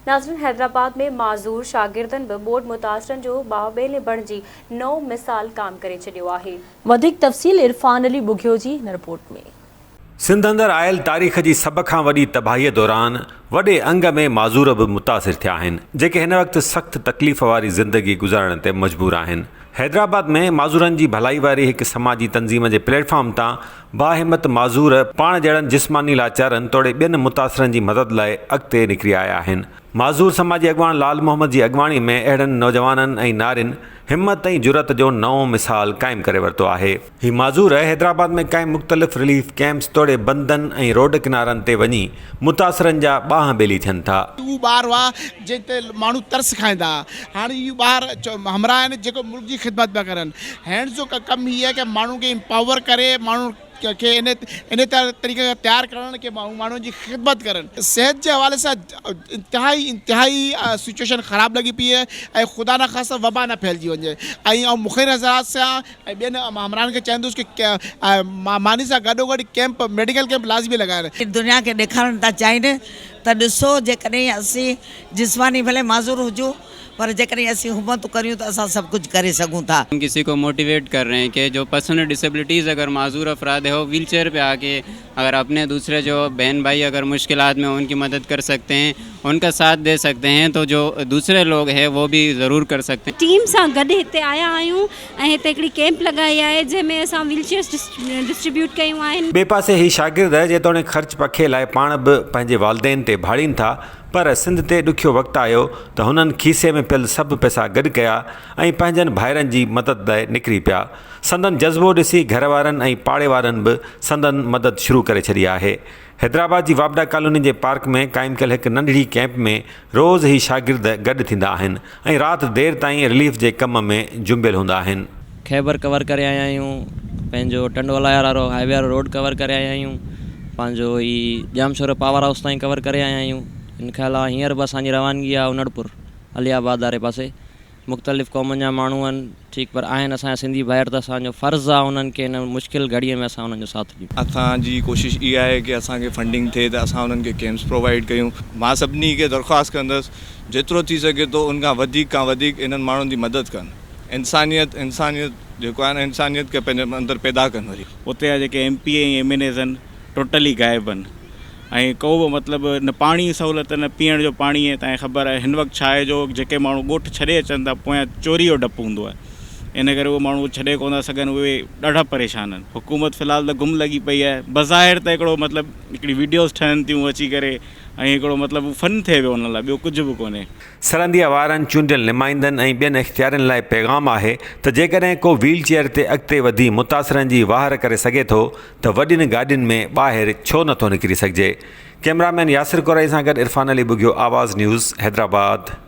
नाज़रीन, हैदराबाद में माज़ूर शागिर्दनि बि बोर्ड मुतासिरनि जो बाहुबेले बणिजी नओं मिसाल काम करे छॾियो आहे। वधीक तफ़सील इरफान अली बुघियो जी हिन रिपोर्ट में। सिंध अंदरि आयल तारीख़ जी सभ खां वॾी तबाहीअ दौरान वॾे अंग में माज़ूर बि मुतासिर थिया आहिनि, जेके हिन वक़्तु सख़्तु तकलीफ़ वारी ज़िंदगी गुज़ारण ते मजबूर आहिनि। हैदराबाद में माज़ूरनि जी भलाई वारी हिकु समाजी तंज़ीम जे प्लेटफॉर्म तां बाहिमत माज़ूर पाण जहिड़नि जिस्मानी लाचारनि तोड़े ॿियनि मुतासिरनि जी मदद लाइ अॻिते निकिरी आया आहिनि। माज़ूर समाजी अॻवान लाल मोहम्मद जी अॻवानी में अहिड़नि नौजवाननि ऐं नारियुनि हिम्मत ऐं जुरत जो नओं मिसाल क़ाइमु करे वरितो आहे। ही माज़ूर हैदराबाद में क़ाइमु मुख़्तलिफ़ रिलीफ कैंप्स तोड़े बंदनि ऐं रोड किनारनि ते वञी मुतासिरनि जा ॿांह ॿेली थियनि था। उहो ॿार हुआ जिते माण्हू तरस खाईंदा, हाणे इहो ॿार हमरा आहिनि जेको मुल्क जी ख़िदमत पिया करनि। हैंड्स जो कमु हीअ आहे कि माण्हू खे एम्पावर करे, माण्हू खे इन तरीक़े सां तयारु करणु कि माण्हुनि जी ख़िदमत करनि। सिहत जे हवाले सां इंतिहाई सिचुएशन ख़राबु लॻी पई आहे ऐं ख़ुदा न ख़ास्ता वबा न फैलिजी वञे। ऐं मुख़िर हज़रात सां ऐं ॿियनि हमराहनि खे चवंदुसि कि मानी सां गॾोगॾु कैंप, मेडिकल कैंप लाज़मी लॻाइनि। दुनिया खे ॾेखारणु था चाहिनि त ॾिसो, जेकॾहिं असीं जिस्मानी भले माज़ूर हुजूं पर जेकॾहिं असीं हिम्मत करियूं तो असां सब कुछ करे सकूं था। हम किसी को मोटिवेट कर रहे हैं कि जो पर्सनल डिसेबिलिटीज़ अगर माजूर अफराद है वो व्हील चेयर पर आके अगर अपने दूसरे जो बहन भाई अगर मुश्किलात में उनकी मदद कर सकते हैं, उनका साथ दे सकते हैं, तो जो दूसरे लोग हैं वो भी ज़रूर कर सकते हैं। टीम सां गॾु हिते आया आहियूं ऐं हिते हिकिड़ी कैंप लॻाई आहे जंहिंमें असां व्हील चेयर्स डिस्ट्रीब्यूट कयूं आहिनि। ॿिए पासे ही शागिर्द जेतोणीकि ख़र्च पखे लाइ पाण बि पंहिंजे वालिदैन ते भाड़ीनि था, पर सिंध ते ॾुखियो वक़्तु आयो त हुननि खीसे में पियल सभु पैसा गॾु कया ऐं पंहिंजनि भाइरनि जी मदद लाइ निकिरी पिया। संदन जज़्बो ॾिसी घर वारनि ऐं पाड़े वारनि बि संदन मदद शुरू करे छॾी आहे। हैदराबाद जी वापडा कॉलोनी जे पार्क में क़ाइमु कयल हिकु नंढड़ी कैंप में रोज़ ई शागिर्द गॾु थींदा आहिनि ऐं राति देरि ताईं रिलीफ जे कम में जुंबियल हूंदा आहिनि। खैबर कवर करे आया आहियूं, पंहिंजो टंडोला वारो हाईवे वारो रोड कवर करे आया आहियूं, पंहिंजो ई जामशोर पावर हाउस ताईं कवर करे आया आहियूं। इन खां अलावा हींअर बि असांजी रवानगी आहे उनड़पुर अलियाबाद वारे पासे। मुख़्तलिफ़ क़ौमुनि जा माण्हू आहिनि, ठीकु, पर आहिनि असांजा सिंधी भाइर, त असांजो फ़र्ज़ु आहे उन्हनि खे हिन मुश्किल घड़ीअ में असां उन्हनि जो साथ ॾियूं। असांजी कोशिशि इहा आहे कि असांखे फंडिंग थिए त असां उन्हनि खे कैंप्स प्रोवाइड कयूं। मां सभिनी खे दरख़्वास्त कंदुसि जेतिरो थी सघे थो उन खां वधीक इन्हनि माण्हुनि जी मदद कनि। इंसानियत जेको आहे न, इंसानियत खे पंहिंजे अंदरि पैदा कनि। वरी उते जा जेके MP ऐं MNAs आहिनि टोटली गाइब आहिनि ऐं को बि मतिलबु न पाणी जी सहूलियत, न पीअण जो पाणी आहे। तव्हांखे ख़बर आहे हिन वक़्तु छा आहे जो जेके माण्हू ॻोठ छॾे अचनि था पोयां चोरी जो डपु हूंदो आहे, इन करे उहे माण्हू छॾे कोन था सघनि, उहे ॾाढा परेशान आहिनि। हुकूमत फ़िलहालु त गुम लॻी पई आहे। बज़ाहिर त हिकिड़ो मतिलबु हिकिड़ी वीडियोज़ ठहनि थियूं अची करे ऐं हिकिड़ो मतिलबु फ़न थिए वियो हुन लाइ, ॿियो कुझु बि कोन्हे। सरहंदीअ वारनि चूंडियल नुमाइंदनि ऐं ॿियनि इख़्तियारनि लाइ पैगाम आहे त जेकॾहिं को व्हील चेयर ते अॻिते वधी मुतासिरनि जी वाहर करे सघे थो त वॾियुनि गाॾियुनि में ॿाहिरि छो नथो निकिरी सघिजे। कैमरामैन यासिर कुरैशी सां गॾु इरफान अली बुघियो, आवाज़ न्यूज़, हैदराबाद।